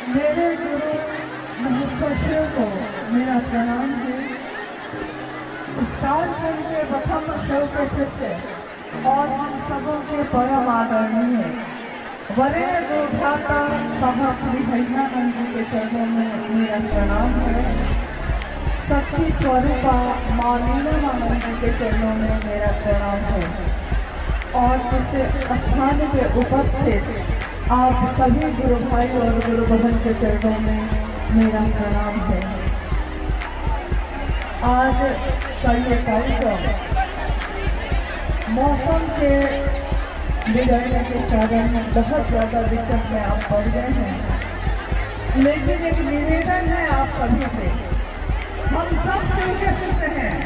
मेरे गुरु महर्षि को मेरा प्रणाम है। स्टारखंड के प्रथम शिव के शिष्य और हम सबों के परम आदरणीय वरीय गुरुभ्राता साहब श्री भैयानंद जी के चरणों में मेरा प्रणाम है। शक्ति स्वरूपा माँ लीलानंद जी के चरणों में मेरा प्रणाम है। और इस स्थान पे उपस्थित आप सभी गुरु भाई और गुरु बहन के चरणों में मेरा प्रणाम है। आज का ये कार्यक्रम मौसम के बिगड़ने के कारण बहुत ज़्यादा दिक्कत में आप पड़ गए हैं, लेकिन एक निवेदन है आप सभी से। हम सब शिव के शिष्य हैं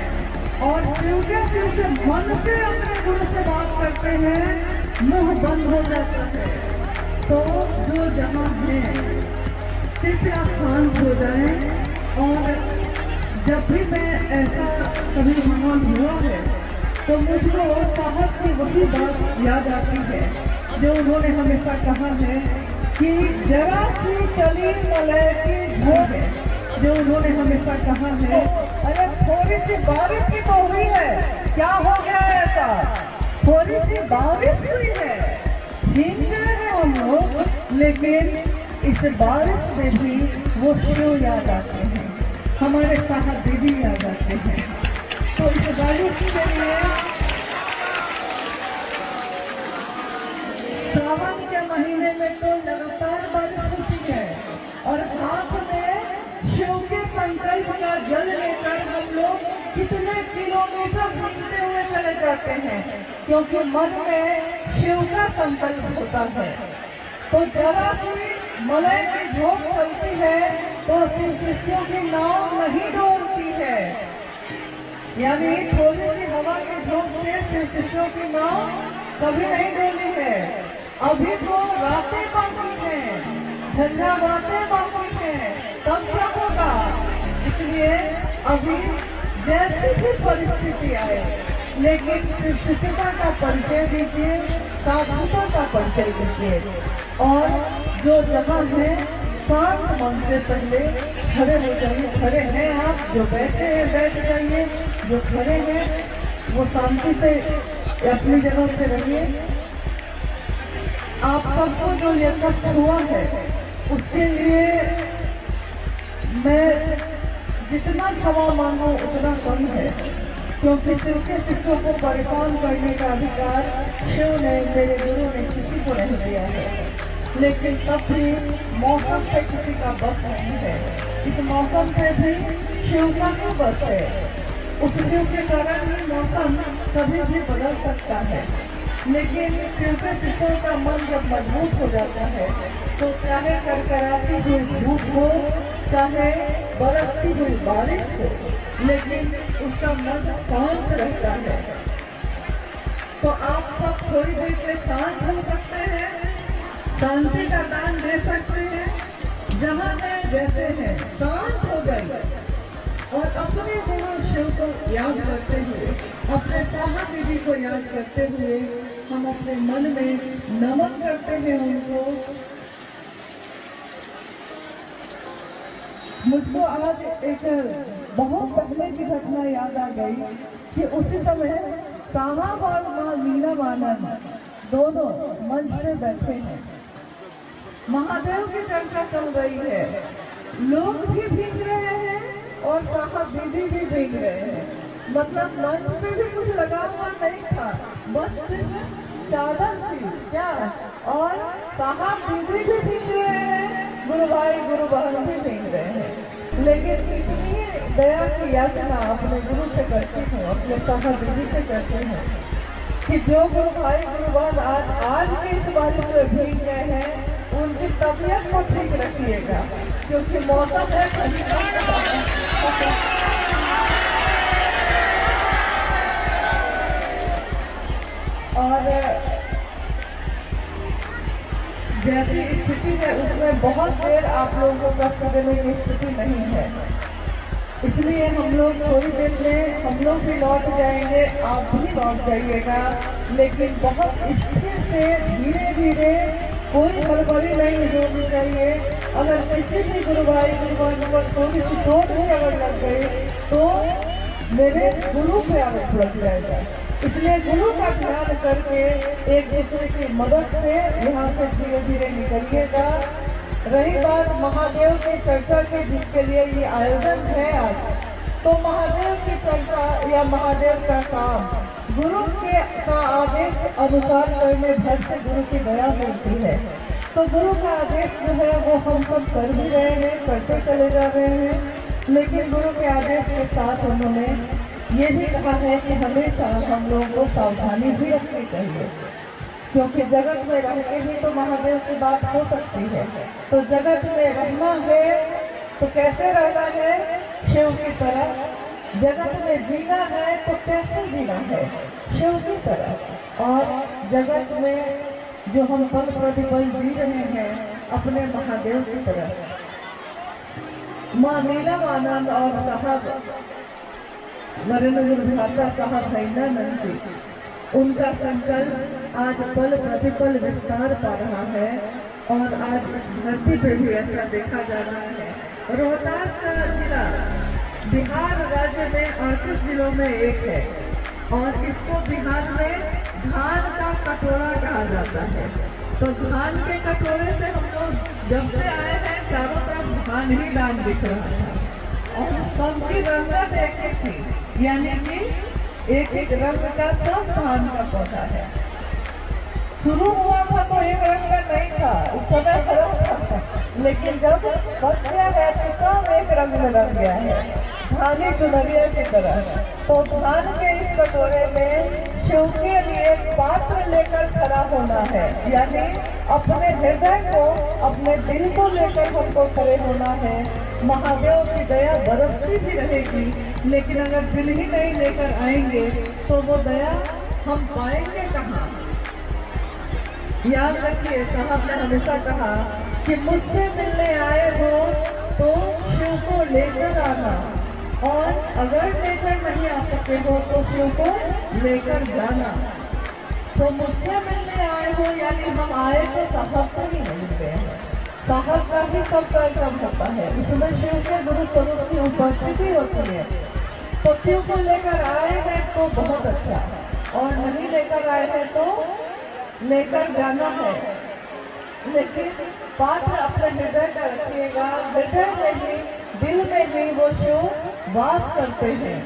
और शिव के शिष्य मन से अपने गुरु से बात करते हैं, मुंह बंद हो जाता है। तो जो जहाँ हैं कृपया शांत हो जाएं। और जब भी मैं ऐसा कभी माहौल हुआ है तो मुझको साहब की वही बात याद आती है जो उन्होंने हमेशा कहा है कि जरा सी चली मलय की झोंक है, जो उन्होंने हमेशा कहा है। अरे थोड़ी सी बारिश ही तो हुई है, क्या हो गया ऐसा? थोड़ी सी बारिश हुई है, भीग गए हैं हम लोग, लेकिन इस बारिश में भी वो शिव याद आते हैं, हमारे साहब दीदी याद आते हैं। तो इस बारिश के लिए सावन के महीने में तो लगातार बारिश होती है और हाथ में शिव के संकल्प का जल लेकर हम लोग कितने किलोमीटर घूमते हुए चले जाते हैं, क्योंकि मन में शिव का संकल्प होता है। तो जरा सी मलय की झोंक चलती है तो शिव शिष्यों की नाव नहीं डोलती है, यानी थोड़ी सी हवा की झोंक से शिव शिष्यों की नाव कभी नहीं डोली है। अभी तो रातें बाकी हैं, झंझा बातें बाकी हैं, तब क्या होगा? इसलिए अभी जैसी भी परिस्थिति आए, लेकिन शिव शिष्यता का परिचय दीजिए, साधुता का परिचय दीजिए। और जो जगह है शांत मन से पहले खड़े हो जाइए। खड़े हैं आप, जो बैठे हैं बैठ जाइए, जो खड़े हैं वो शांति से अपनी जगह से रहिए। आप सबको जो ये कष्ट हुआ है उसके लिए मैं जितना क्षमा मांगू उतना कम है, क्योंकि शिव के शिष्यों को परेशान करने का अधिकार शिव ने, मेरे गुरु ने किसी को नहीं दिया है। लेकिन तब भी मौसम पे किसी का बस नहीं है, इस मौसम पे भी शिव का ही बस है। उस शिव के कारण ही मौसम कभी भी बदल सकता है। लेकिन शिव के शिष्यों का मन जब मजबूत हो जाता है तो चाहे करकराती हुई धूप हो, चाहे बरसती हुई बारिश हो, लेकिन उसका मन शांत रहता है। तो आप सब थोड़ी देर के शांत हो सकते हैं, शांति का दान दे सकते हैं। जहाँ में जैसे हैं शांत हो गए और अपने गुरु शिव को याद करते हुए, अपने साहब दीदी को याद करते हुए हम अपने मन में नमन करते हैं उनको। मुझको आज एक बहुत पहले की घटना याद आ गई कि उसी समय साहब और माँ लीलानंद दोनों मंच पे बैठे हैं, महादेव की चर्चा चल रही है, लोग भी भीग रहे हैं और साहब दीदी भी भीग रहे हैं। मतलब मंच पे भी कुछ लगा हुआ नहीं था, बस सिर्फ चादर थी क्या, और साहब दीदी भी भीग रहे हैं, गुरु भाई गुरु बहन भी भीग रहे हैं। लेकिन इतनी दया की याचना अपने गुरु से करती हूँ, अपने साहब दीदी से करती हूँ कि जो गुरु भाई गुरु बहन आज भी इस बारिश में भीग रहे हैं, उनकी तबीयत को ठीक रखिएगा, क्योंकि मौसम है और जैसी स्थिति है उसमें बहुत देर आप लोगों को कष्ट देने की स्थिति नहीं है। इसलिए हम लोग थोड़ी देर में हम लोग भी लौट जाएंगे, आप भी लौट जाइएगा, लेकिन बहुत स्थिर से धीरे धीरे, कोई हड़बड़ी नहीं होनी चाहिए। अगर किसी भी गुरु भाई गुरु बहन को थोड़ी सी चोट भी अगर लग गई तो मेरे गुरु पे आरोप लग जाएगा। इसलिए गुरु का ध्यान करके एक दूसरे की मदद से यहाँ से धीरे धीरे निकलिएगा। रही बात महादेव की चर्चा की, जिसके लिए ये आयोजन है आज, तो महादेव की चर्चा या महादेव का काम गुरु का आदेश अनुसार करने भर से गुरु की दया मिलती है। तो गुरु का आदेश जो है वो हम सब कर भी रहे हैं, करते चले जा रहे हैं। लेकिन गुरु के आदेश के साथ उन्होंने ये भी कहा है कि हमेशा हम लोगों को सावधानी भी रखनी चाहिए, क्योंकि जगत में रह के भी तो महादेव की बात हो सकती है। तो जगत में रहना है तो कैसे रहना है? शिव की तरह। जगत में जीना है तो कैसे जीना है? शिव की तरह। और जगत में जो हम पल प्रतिपल जी रहे हैं अपने महादेव की तरह। माँ नीलम आनंद और साहब नरेंद्र गुरुभाता साहब हैदरानंद जी, उनका संकल्प आज पल प्रतिपल विस्तार पा रहा है और आज धरती पे भी ऐसा देखा जा रहा है। रोहतास का जिला बिहार राज्य में 38 जिलों में एक है और इसको बिहार में धान का कटोरा कहा जाता है। तो धान के कटोरे से हम लोग जब से आए हैं चारों तरफ धान ही धान दिख रहा था और सबकी रंगत एक थी, यानी कि एक एक रंग का सब धान का पौधा है। शुरू हुआ था तो एक रंग का नहीं था, उस समय खराब था, लेकिन जब बच गया है तो सब एक रंग में रंग गया है, धानी चुनरिया की तरह। तो धान के इस कटोरे में शिव के लिए पात्र लेकर खड़ा होना है, यानी अपने हृदय को, अपने दिल को लेकर हमको खड़े होना है। महादेव की दया बरसती भी रहेगी, लेकिन अगर दिल ही नहीं लेकर आएंगे तो वो दया हम पाएंगे कहाँ? याद रखिए, साहब ने हमेशा कहा कि मुझसे मिलने आए हो तो शिव को लेकर आना, और अगर लेकर नहीं आ सके हो तो शिव को लेकर जाना। तो मुझसे मिलने आए हो यानी हम आए तो साहब से ही नहीं गए हैं। साहब का भी सब कार्यक्रम होता है, उसमें शिव के गुरु स्वरूप की उपस्थिति होती है। तो शिव को लेकर आए हैं तो बहुत अच्छा, और नहीं लेकर आए हैं तो लेकर जाना है। लेकिन पात्र अपने हृदय का रखिएगा, हृदय में ही, दिल में ही वो शिव वास करते हैं,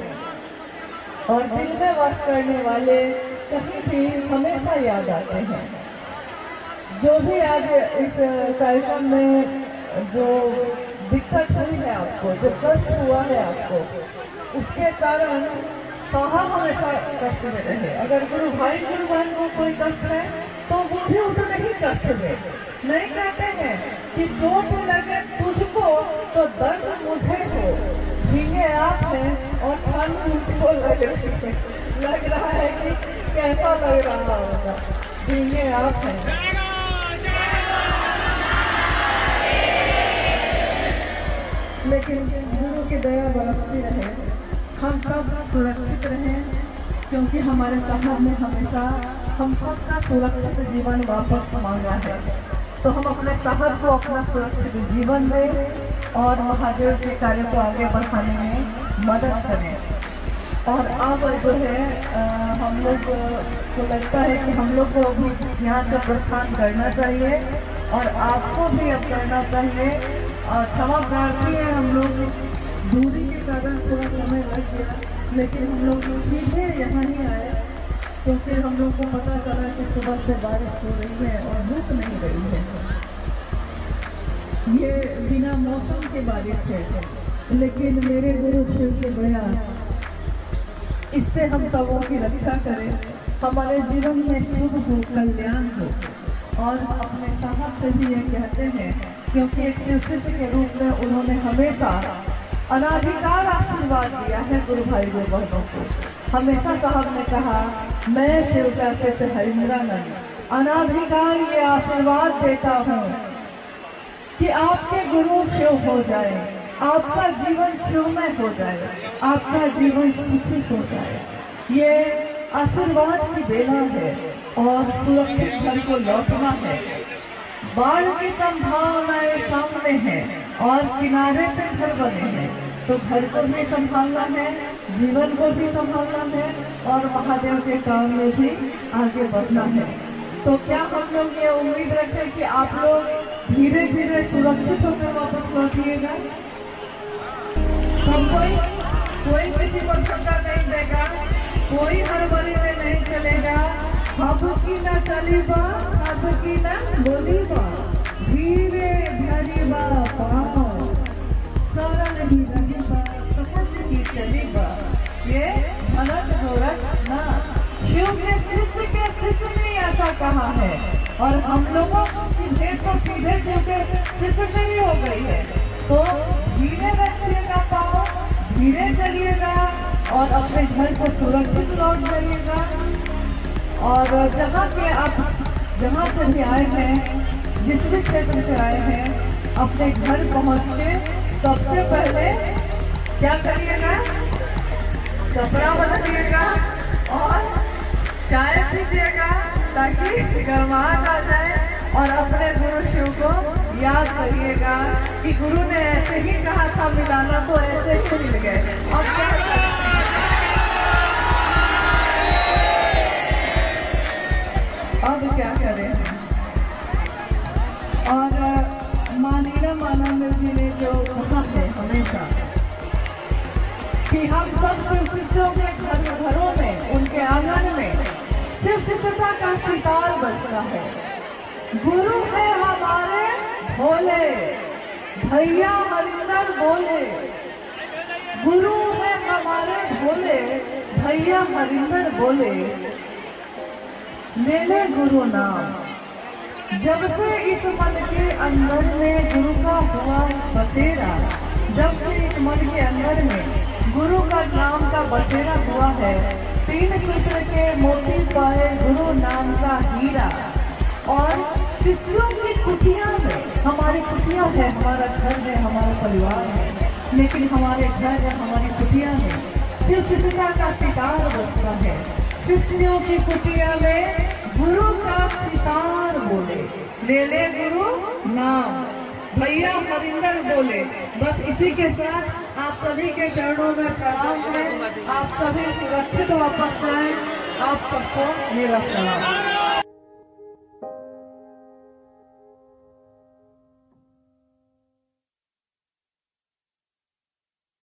और दिल में वास करने वाले कहीं भी हमेशा याद आते हैं। जो भी आज इस कार्यक्रम में जो दिक्कत हुई है आपको, जो कष्ट हुआ है आपको, उसके कारण साहब हमेशा कष्ट में रहे। अगर गुरु भाई गुरु बहन को कोई कष्ट है तो वो भी उतना ही कष्ट में। नहीं कहते हैं कि चोट लगे तुझको तो दर्द मुझे हो, भीगे आप हैं और ठंड मुझको लग रहा है कि कैसा लग रहा होगा, भीगे आप हैं। लेकिन गुरु की दया बरसती रहे, हम सब सुरक्षित रहें, क्योंकि हमारे साहब ने हमेशा हम सबका सुरक्षित जीवन वापस मांगा है। तो हम अपने साहब को अपना सुरक्षित जीवन दें और महादेव के कार्य को आगे बढ़ाने में मदद करें। और अब जो है हम लोग को लगता है कि हम लोग को भी यहाँ से प्रस्थान करना चाहिए, और आपको भी अब करना चाहिए। और क्षमा प्रार्थी है, हम लोग दूरी के कारण थोड़ा समय लग गया, लेकिन हम लोग सीधे यहाँ ही आए क्योंकि हम लोग को पता चला कि सुबह से बारिश हो रही है और रुक नहीं रही है। ये बिना मौसम के बारिश है, लेकिन मेरे गुरु शिव के दया इससे हम सबों की रक्षा करें, हमारे जीवन में शुभ हो, कल्याण हो। और अपने साहब से भी ये कहते हैं, क्योंकि एक शिष्य के रूप में उन्होंने हमेशा अनाधिकार आशीर्वाद दिया है गुरु भाई गुरु बहनों को। हमेशा साहब ने कहा, मैं शिव से हरिंद्रानंद अनाधिकार ये आशीर्वाद देता हूँ कि आपके गुरु शिव हो जाए, आपका जीवन शिवमय हो जाए, आपका जीवन सुखी हो जाए। ये आशीर्वाद की बेला है और सुरक्षित घर को लौटना है। बाढ़ की संभावनाएं सामने है और किनारे पे घर बने हैं, तो घर को भी संभालना है, जीवन को भी संभालना है और महादेव के काम में भी आगे बढ़ना है। तो क्या हम लोग ये उम्मीद रखें कि आप लोग धीरे धीरे सुरक्षित होकर वापस लौटिएगा? सब कोई किसी को धक्का नहीं देगा, कोई हड़बड़ी में नहीं चलेगा। हबकी न चलीबा, हबकी न बोलीबा, धीरे धरीबा पाँव, सरल ही रहीबा, समझ की चलीबा, ये भरत गोरख ना। शिव के शिष्य ने ऐसा कहा है और हम लोगों की भेंट तो सीधे शिव के शिष्य से भी हो गई है। तो धीरे रखिएगा पाँव, धीरे चलिएगा और अपने घर को सुरक्षित लौट जाइएगा। और जहाँ से भी आए हैं, जिस भी क्षेत्र से आए हैं, अपने घर पहुँच के सबसे पहले क्या करिएगा? कपड़ा बदलिएगा और चाय पीजिएगा ताकि गर्माहट आ जाए। और अपने गुरु शिव को याद करिएगा कि गुरु ने ऐसे ही कहा था मिलाना, तो ऐसे ही मिल गए। और अब क्या करें? और मानीना मानंद जी ने जो कहा है हमेशा कि हम सब शिव शिष्यों के घरों में, उनके आंगन में शिव शिष्यता का सितार बजता है। गुरु है हमारे भोले, भैया हरिंदर बोले। गुरु है हमारे भोले, भैया हरिंदर बोले, ले ले गुरु नाम। जब से इस मन के अंदर में गुरु का हुआ बसेरा, जब से इस मन के अंदर में गुरु का नाम का बसेरा हुआ है, 3 सूत्र के मोती पाए गुरु नाम का हीरा। और शिष्यों की कुटिया में, हमारी कुटिया है, हमारा घर है, हमारा परिवार है, लेकिन हमारे घर है, हमारी कुटिया में शिव शिष्यता का सितार बजता है। शिष्यों की कुटिया में गुरु का सितार बोले, ले ले गुरु नाम, भैया हरिंदर बोले। बस इसी के साथ आप सभी के चरणों में प्रणाम है। आप सभी सुरक्षित वापस जाएं। आप सबको मेरा प्रणाम।